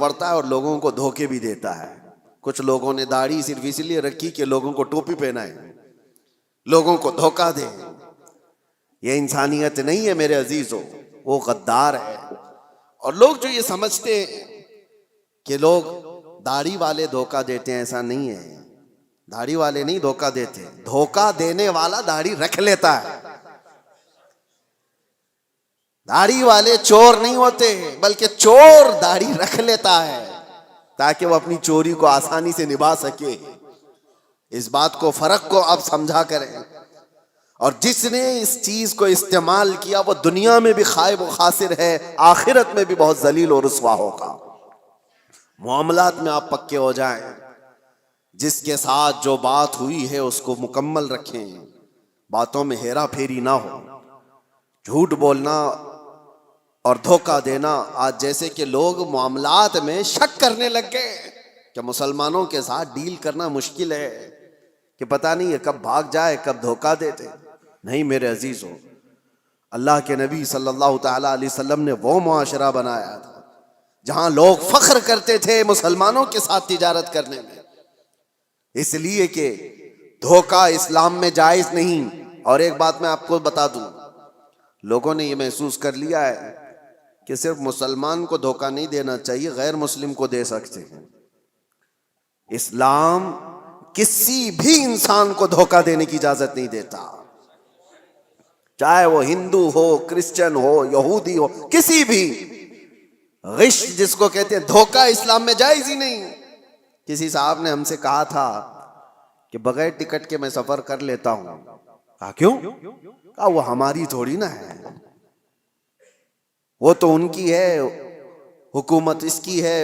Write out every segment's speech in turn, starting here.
پڑھتا ہے اور لوگوں کو دھوکے بھی دیتا ہے. کچھ لوگوں نے داڑھی صرف اس لیے رکھی کہ لوگوں کو ٹوپی پہنائے, لوگوں کو دھوکہ دے. یہ انسانیت نہیں ہے میرے عزیزو, وہ غدار ہے. اور لوگ جو یہ سمجھتے ہیں کہ لوگ داڑھی والے دھوکہ دیتے ہیں, ایسا نہیں ہے. داڑھی والے نہیں دھوکہ دیتے, دھوکہ دینے والا داڑھی رکھ لیتا ہے. داڑھی والے چور نہیں ہوتے, بلکہ چور داڑھی رکھ لیتا ہے تاکہ وہ اپنی چوری کو آسانی سے نبھا سکے. اس بات کو, فرق کو آپ سمجھا کریں. اور جس نے اس چیز کو استعمال کیا وہ دنیا میں بھی خائب و خاسر ہے, آخرت میں بھی بہت ذلیل و رسوا ہوگا. معاملات میں آپ پکے ہو جائیں, جس کے ساتھ جو بات ہوئی ہے اس کو مکمل رکھیں, باتوں میں ہیرا پھیری نہ ہو. جھوٹ بولنا اور دھوکہ دینا, آج جیسے کہ لوگ معاملات میں شک کرنے لگ گئے کہ مسلمانوں کے ساتھ ڈیل کرنا مشکل ہے, کہ پتہ نہیں ہے کب بھاگ جائے کب دھوکہ دیتے. نہیں میرے عزیزو, اللہ کے نبی صلی اللہ تعالیٰ علیہ وسلم نے وہ معاشرہ بنایا تھا جہاں لوگ فخر کرتے تھے مسلمانوں کے ساتھ تجارت کرنے میں, اس لیے کہ دھوکہ اسلام میں جائز نہیں. اور ایک بات میں آپ کو بتا دوں, لوگوں نے یہ محسوس کر لیا ہے کہ صرف مسلمان کو دھوکہ نہیں دینا چاہیے, غیر مسلم کو دے سکتے ہیں. اسلام کسی بھی انسان کو دھوکہ دینے کی اجازت نہیں دیتا, چاہے وہ ہندو ہو, کرسچن ہو, یہودی ہو, کسی بھی. غش جس کو کہتے ہیں, دھوکہ اسلام میں جائز ہی نہیں. کسی صاحب نے ہم سے کہا تھا کہ بغیر ٹکٹ کے میں سفر کر لیتا ہوں. کہا کیوں؟ کہا وہ ہماری تھوڑی نہ ہے, وہ تو ان کی ہے, حکومت اس کی ہے,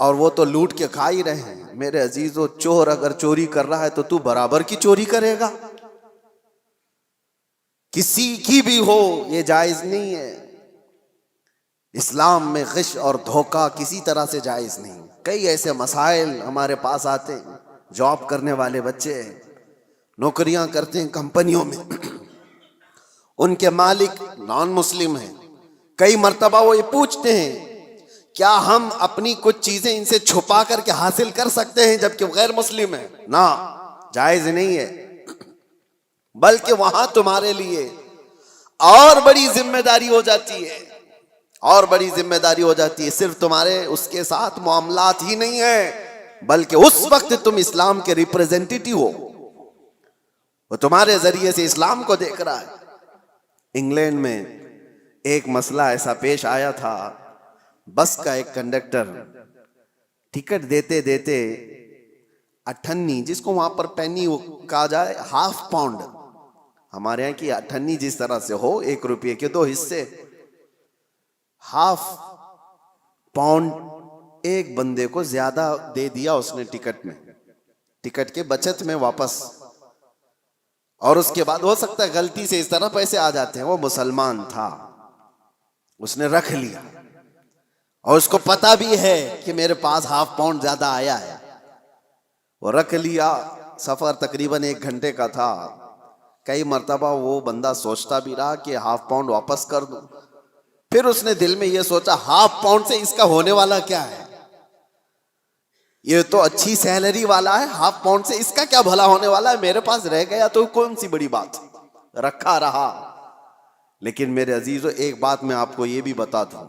اور وہ تو لوٹ کے کھا ہی رہے ہیں. میرے عزیزو, چور اگر چوری کر رہا ہے تو تو برابر کی چوری کرے گا, کسی کی بھی ہو, یہ جائز نہیں ہے. اسلام میں غش اور دھوکہ کسی طرح سے جائز نہیں. کئی ایسے مسائل ہمارے پاس آتے ہیں, جاب کرنے والے بچے نوکریاں کرتے ہیں کمپنیوں میں, ان کے مالک نان مسلم ہیں. کئی مرتبہ وہ یہ پوچھتے ہیں کیا ہم اپنی کچھ چیزیں ان سے چھپا کر کے حاصل کر سکتے ہیں جبکہ غیر مسلم ہیں؟ نہ, جائز نہیں ہے. بلکہ وہاں تمہارے لیے اور بڑی ذمہ داری ہو جاتی ہے, اور بڑی ذمہ داری ہو جاتی ہے. صرف تمہارے اس کے ساتھ معاملات ہی نہیں ہے, بلکہ اس وقت تم اسلام کے ریپریزنٹیٹیو ہو, وہ تمہارے ذریعے سے اسلام کو دیکھ رہا ہے. انگلینڈ میں ایک مسئلہ ایسا پیش آیا تھا, بس کا ایک کنڈکٹر ٹکٹ دیتے دیتے اٹھنی, جس کو وہاں پر پینی کہا جائے, ہاف پاؤنڈ, ہمارے یہاں کی اٹھنی جس طرح سے ہو, 1 روپے کے 2 حصے, ہاف پاؤنڈ ایک بندے کو زیادہ دے دیا اس نے ٹکٹ میں, ٹکٹ کے بچت میں واپس. اور اس کے بعد ہو سکتا ہے غلطی سے اس طرح پیسے آ جاتے ہیں. وہ مسلمان تھا, اس نے رکھ لیا, اور اس کو پتا بھی ہے کہ میرے پاس ہاف پاؤنڈ زیادہ آیا ہے. وہ رکھ لیا. سفر تقریباً 1 گھنٹے کا تھا. کئی مرتبہ وہ بندہ سوچتا بھی رہا کہ ہاف پاؤنڈ واپس کر دوں. پھر اس نے دل میں یہ سوچا, ہاف پاؤنڈ سے اس کا ہونے والا کیا ہے, یہ تو اچھی سیلری والا ہے, ہاف پاؤنڈ سے اس کا کیا بھلا ہونے والا ہے, میرے پاس رہ گیا تو کون سی بڑی بات, رکھا رہا. لیکن میرے عزیزو, ایک بات میں آپ کو یہ بھی بتا دوں,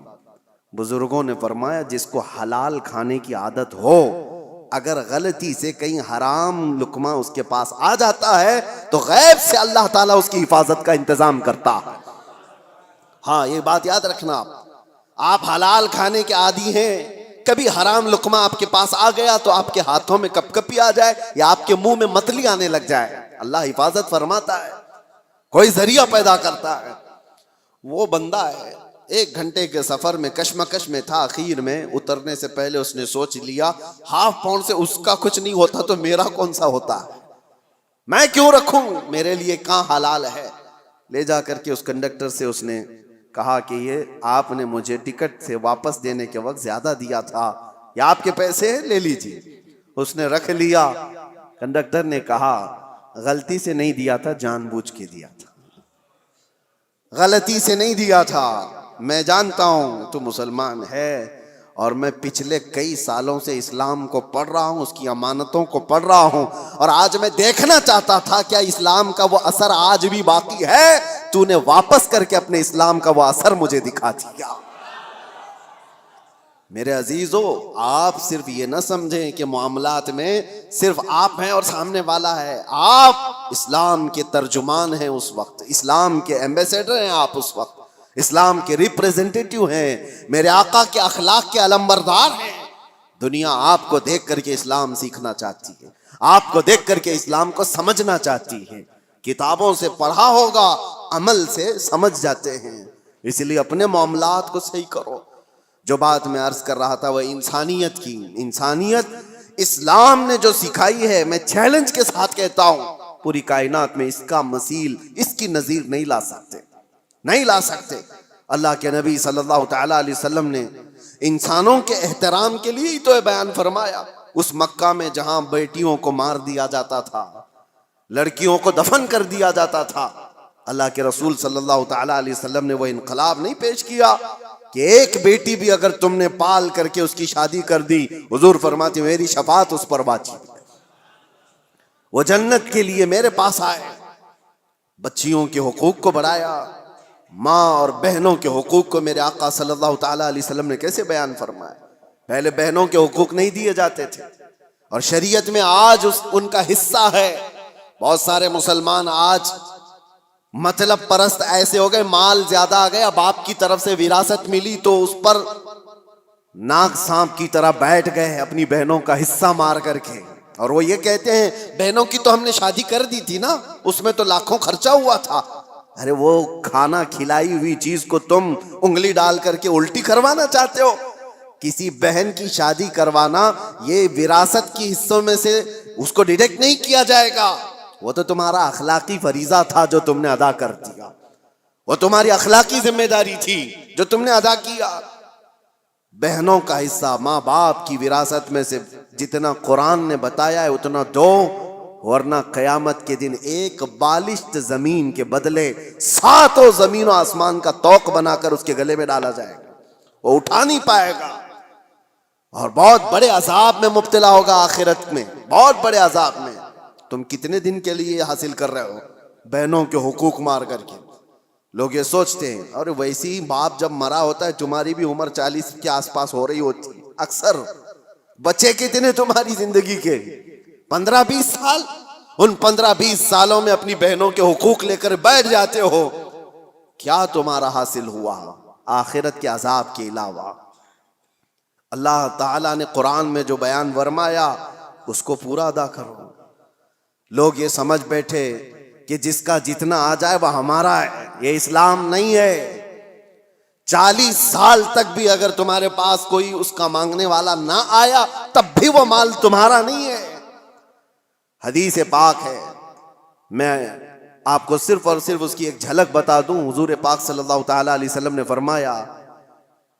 بزرگوں نے فرمایا جس کو حلال کھانے کی عادت ہو, اگر غلطی سے کہیں حرام لقمہ اس کے پاس آ جاتا ہے تو غیب سے اللہ تعالیٰ اس کی حفاظت کا انتظام کرتا ہے. ہاں, یہ بات یاد رکھنا. آپ حلال کھانے کے عادی ہیں, کبھی حرام لقمہ آپ کے پاس آ گیا تو آپ کے ہاتھوں میں کپ کپی آ جائے یا آپ کے منہ میں متلی آنے لگ جائے, اللہ حفاظت فرماتا ہے, کوئی ذریعہ پیدا کرتا ہے. وہ بندہ ہے 1 گھنٹے کے سفر میں کشمکش میں تھا, اخیر میں اترنے سے پہلے اس نے سوچ لیا ہاف پاؤنڈ سے اس کا کچھ نہیں ہوتا تو میرا کون سا ہوتا ہے, میں کیوں رکھوں, میرے لیے کہاں حلال ہے. لے جا کر کے اس کنڈکٹر سے اس نے کہا کہ یہ آپ نے مجھے ٹکٹ سے واپس دینے کے وقت زیادہ دیا تھا, یہ آپ کے پیسے لے لیجیے. اس نے رکھ لیا. کنڈکٹر نے کہا غلطی سے نہیں دیا تھا, جان بوجھ کے دیا تھا, غلطی سے نہیں دیا تھا, میں جانتا ہوں تو مسلمان ہے اور میں پچھلے کئی سالوں سے اسلام کو پڑھ رہا ہوں، اس کی امانتوں کو پڑھ رہا ہوں، اور آج میں دیکھنا چاہتا تھا کیا اسلام کا وہ اثر آج بھی باقی ہے؟ تو نے واپس کر کے اپنے اسلام کا وہ اثر مجھے دکھا دیا۔ میرے عزیزو، آپ صرف یہ نہ سمجھیں کہ معاملات میں صرف آپ ہیں اور سامنے والا ہے، آپ اسلام کے ترجمان ہیں اس وقت، اسلام کے ایمبیسیڈر ہیں آپ اس وقت، اسلام کے ریپریزنٹیٹیو ہیں، میرے آقا کے اخلاق کے علمبردار ہیں۔ دنیا آپ کو دیکھ کر کے اسلام سیکھنا چاہتی ہے، آپ کو دیکھ کر کے اسلام کو سمجھنا چاہتی ہے۔ کتابوں سے پڑھا ہوگا، عمل سے سمجھ جاتے ہیں، اس لیے اپنے معاملات کو صحیح کرو۔ جو بات میں عرض کر رہا تھا وہ انسانیت کی، انسانیت اسلام نے جو سکھائی ہے، میں چیلنج کے ساتھ کہتا ہوں پوری کائنات میں اس کا مثیل، اس کی نظیر نہیں لا سکتے، نہیں لا سکتے۔ اللہ کے نبی صلی اللہ تعالی علیہ وسلم نے انسانوں کے احترام کے لیے ہی تو بیان فرمایا۔ اس مکہ میں جہاں بیٹیوں کو مار دیا جاتا تھا، لڑکیوں کو دفن کر دیا جاتا تھا، اللہ کے رسول صلی اللہ تعالی علیہ وسلم نے وہ انقلاب نہیں پیش کیا کہ ایک بیٹی بھی اگر تم نے پال کر کے اس کی شادی کر دی، حضور فرماتے میری شفاعت اس پر واجب، وہ جنت کے لیے میرے پاس آئے۔ بچیوں کے حقوق کو بڑھایا، ماں اور بہنوں کے حقوق کو میرے آقا صلی اللہ تعالی علیہ وسلم نے کیسے بیان فرمایا؟ پہلے بہنوں کے حقوق نہیں دیے جاتے تھے، اور شریعت میں آج ان کا حصہ ہے۔ بہت سارے مسلمان آج مطلب پرست ایسے ہو گئے، مال زیادہ آ گیا، باپ کی طرف سے وراثت ملی تو اس پر ناگ سانپ کی طرح بیٹھ گئے اپنی بہنوں کا حصہ مار کر کے، اور وہ یہ کہتے ہیں بہنوں کی تو ہم نے شادی کر دی تھی نا، اس میں تو لاکھوں خرچہ ہوا تھا۔ ارے وہ کھانا کھلائی ہوئی چیز کو تم انگلی ڈال کر کے الٹی کروانا چاہتے ہو؟ کسی بہن کی شادی کروانا یہ وراثت کی حصوں میں سے اس کو ڈیڈکٹ نہیں کیا جائے گا، وہ تو تمہارا اخلاقی فریضہ تھا جو تم نے ادا کر دیا، وہ تمہاری اخلاقی ذمہ داری تھی جو تم نے ادا کیا۔ بہنوں کا حصہ ماں باپ کی وراثت میں سے جتنا قرآن نے بتایا ہے اتنا دو، ورنہ قیامت کے دن ایک بالشت زمین کے بدلے 7 زمین و آسمان کا توق بنا کر اس کے گلے میں ڈالا جائے گا، وہ اٹھا نہیں پائے گا، اور بہت بڑے عذاب میں مبتلا ہوگا آخرت میں، بہت بڑے عذاب میں۔ تم کتنے دن کے لیے حاصل کر رہے ہو بہنوں کے حقوق مار کر کے؟ لوگ یہ سوچتے ہیں، اور ویسے ہی باپ جب مرا ہوتا ہے تمہاری بھی عمر 40 کے آس پاس ہو رہی ہوتی ہے اکثر، بچے کتنے تمہاری زندگی کے؟ 15-20 سال، ان 15-20 سالوں میں اپنی بہنوں کے حقوق لے کر بیٹھ جاتے ہو، کیا تمہارا حاصل ہوا آخرت کے عذاب کے علاوہ؟ اللہ تعالیٰ نے قرآن میں جو بیان فرمایا اس کو پورا ادا کرو۔ لوگ یہ سمجھ بیٹھے کہ جس کا جتنا آ جائے وہ ہمارا ہے، یہ اسلام نہیں ہے۔ 40 سال تک بھی اگر تمہارے پاس کوئی اس کا مانگنے والا نہ آیا تب بھی وہ مال تمہارا نہیں ہے۔ حدیث پاک ہے، میں آپ کو صرف اور صرف اس کی ایک جھلک بتا دوں۔ حضور پاک صلی اللہ تعالی علیہ وسلم نے فرمایا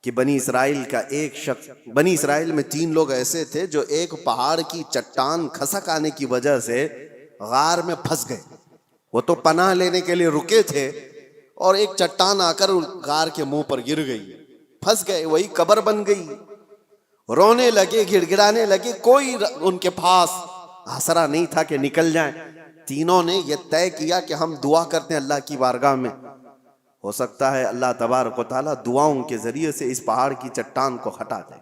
کہ بنی اسرائیل کا ایک شخص، بنی اسرائیل میں 3 لوگ ایسے تھے جو ایک پہاڑ کی چٹان کھسک آنے کی وجہ سے غار میں پھنس گئے۔ وہ تو پناہ لینے کے لیے رکے تھے اور ایک چٹان آ کر غار کے منہ پر گر گئی، پھنس گئے، وہی قبر بن گئی۔ رونے لگے، گڑ گڑانے لگے، کوئی ان کے پاس آسرا نہیں تھا کہ نکل جائیں۔ تینوں نے یہ طے کیا کہ ہم دعا کرتے ہیں اللہ کی بارگاہ میں، ہو سکتا ہے اللہ تبارک و تعالیٰ دعاؤں کے ذریعے سے اس پہاڑ کی چٹان کو ہٹا دے۔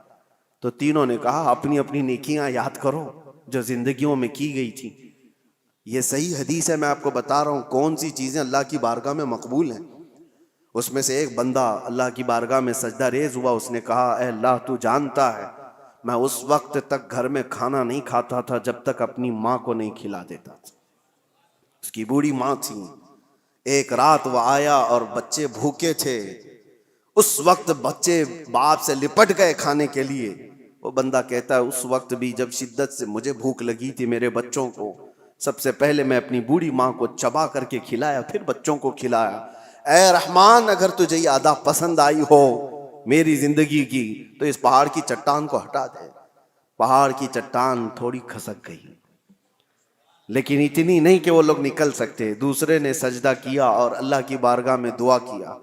تو تینوں نے کہا اپنی اپنی نیکیاں یاد کرو جو زندگیوں میں کی گئی تھی۔ یہ صحیح حدیث ہے، میں آپ کو بتا رہا ہوں کون سی چیزیں اللہ کی بارگاہ میں مقبول ہیں۔ اس میں سے ایک بندہ اللہ کی بارگاہ میں سجدہ ریز ہوا، اس نے کہا اے اللہ تو جانتا ہے میں اس وقت تک گھر میں کھانا نہیں کھاتا تھا جب تک اپنی ماں کو نہیں کھلا دیتا تھا۔ اس کی بوڑھی ماں تھی، ایک رات وہ آیا اور بچے بھوکے تھے، اس وقت بچے باپ سے لپٹ گئے کھانے کے لیے۔ وہ بندہ کہتا ہے اس وقت بھی جب شدت سے مجھے بھوک لگی تھی میرے بچوں کو، سب سے پہلے میں اپنی بوڑھی ماں کو چبا کر کے کھلایا، پھر بچوں کو کھلایا۔ اے رحمان اگر تجھے یہ ادا پسند آئی ہو میری زندگی کی تو اس پہاڑ کی چٹان کو ہٹا دے۔ پہاڑ کی چٹان تھوڑی کھسک گئی، لیکن اتنی نہیں کہ وہ لوگ نکل سکتے۔ دوسرے نے سجدہ کیا اور اللہ کی بارگاہ میں دعا کیا،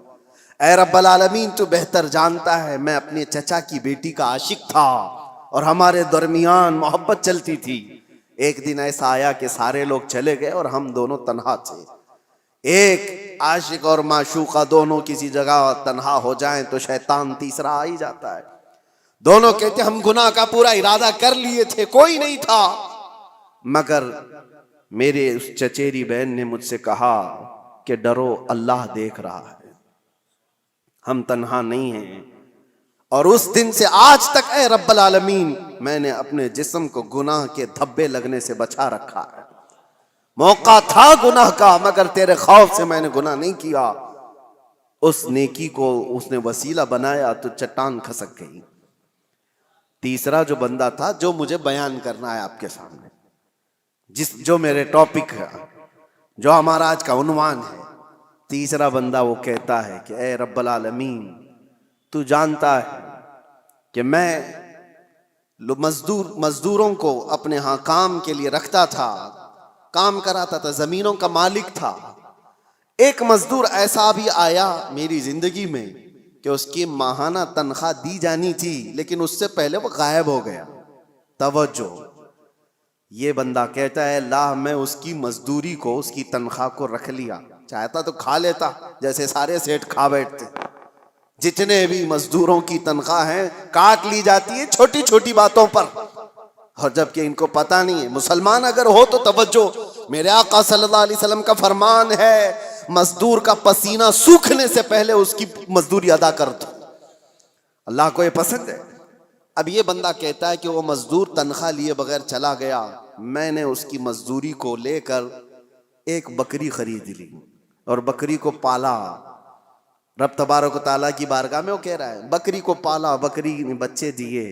اے رب العالمین تو بہتر جانتا ہے میں اپنے چچا کی بیٹی کا عاشق تھا اور ہمارے درمیان محبت چلتی تھی. ایک دن ایسا آیا کہ سارے لوگ چلے گئے اور ہم دونوں تنہا تھے. ایک عاشق اور معشوقہ دونوں کسی جگہ تنہا ہو جائیں تو شیطان تیسرا آ ہی جاتا ہے. دونوں کہتے ہم گناہ کا پورا ارادہ کر لیے تھے, کوئی نہیں تھا, مگر میرے اس چچیری بہن نے مجھ سے کہا کہ ڈرو اللہ دیکھ رہا ہے, ہم تنہا نہیں ہیں. اور اس دن سے آج تک اے رب العالمین میں نے اپنے جسم کو گناہ کے دھبے لگنے سے بچا رکھا ہے. موقع تھا گناہ کا مگر تیرے خوف سے میں نے گناہ نہیں کیا. اس نیکی کو اس نے وسیلہ بنایا تو چٹان کھسک گئی. تیسرا جو بندہ تھا جو مجھے بیان کرنا ہے آپ کے سامنے, جو میرے ٹاپک ہے, جو ہمارا آج کا عنوان ہے, تیسرا بندہ وہ کہتا ہے کہ اے رب العالمین تو جانتا ہے کہ میں مزدوروں کو اپنے ہاں کام کے لیے رکھتا تھا, کام کراتا تھا, زمینوں کا مالک تھا. ایک مزدور ایسا بھی آیا میری زندگی میں کہ اس کی ماہانہ تنخواہ دی جانی تھی لیکن اس سے پہلے وہ غائب ہو گیا. توجہ, یہ بندہ کہتا ہے اللہ میں اس کی مزدوری کو, اس کی تنخواہ کو رکھ لیا, چاہتا تو کھا لیتا جیسے سارے سیٹ کھا بیٹھتے. جتنے بھی مزدوروں کی تنخواہ ہیں کاٹ لی جاتی ہے چھوٹی چھوٹی باتوں پر, اور جبکہ ان کو پتہ نہیں ہے. مسلمان اگر ہو تو توجہ, میرے آقا صلی اللہ علیہ وسلم کا فرمان ہے مزدور کا پسینہ سوکھنے سے پہلے اس کی مزدوری ادا کر دو, اللہ کو یہ پسند ہے. اب یہ بندہ کہتا ہے کہ وہ مزدور تنخواہ لیے بغیر چلا گیا, میں نے اس کی مزدوری کو لے کر ایک بکری خرید لی اور بکری کو پالا. رب تبارک و تعالیٰ کی بارگاہ میں وہ کہہ رہا ہے بکری کو پالا, بکری نے بچے دیے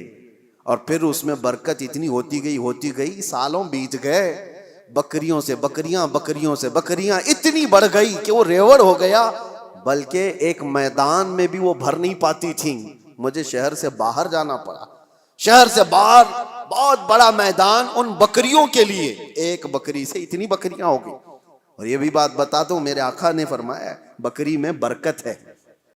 اور پھر اس میں برکت اتنی ہوتی گئی, سالوں بیت گئے, بکریوں سے بکریاں, بکریوں سے بکریاں اتنی بڑھ گئی کہ وہ ریوڑ ہو گیا, بلکہ ایک میدان میں بھی وہ بھر نہیں پاتی تھیں. مجھے شہر سے باہر جانا پڑا, شہر سے باہر بہت بڑا میدان ان بکریوں کے لیے, ایک بکری سے اتنی بکریاں ہو گئی. اور یہ بھی بات بتا دوں میرے آقا نے فرمایا بکری میں برکت ہے,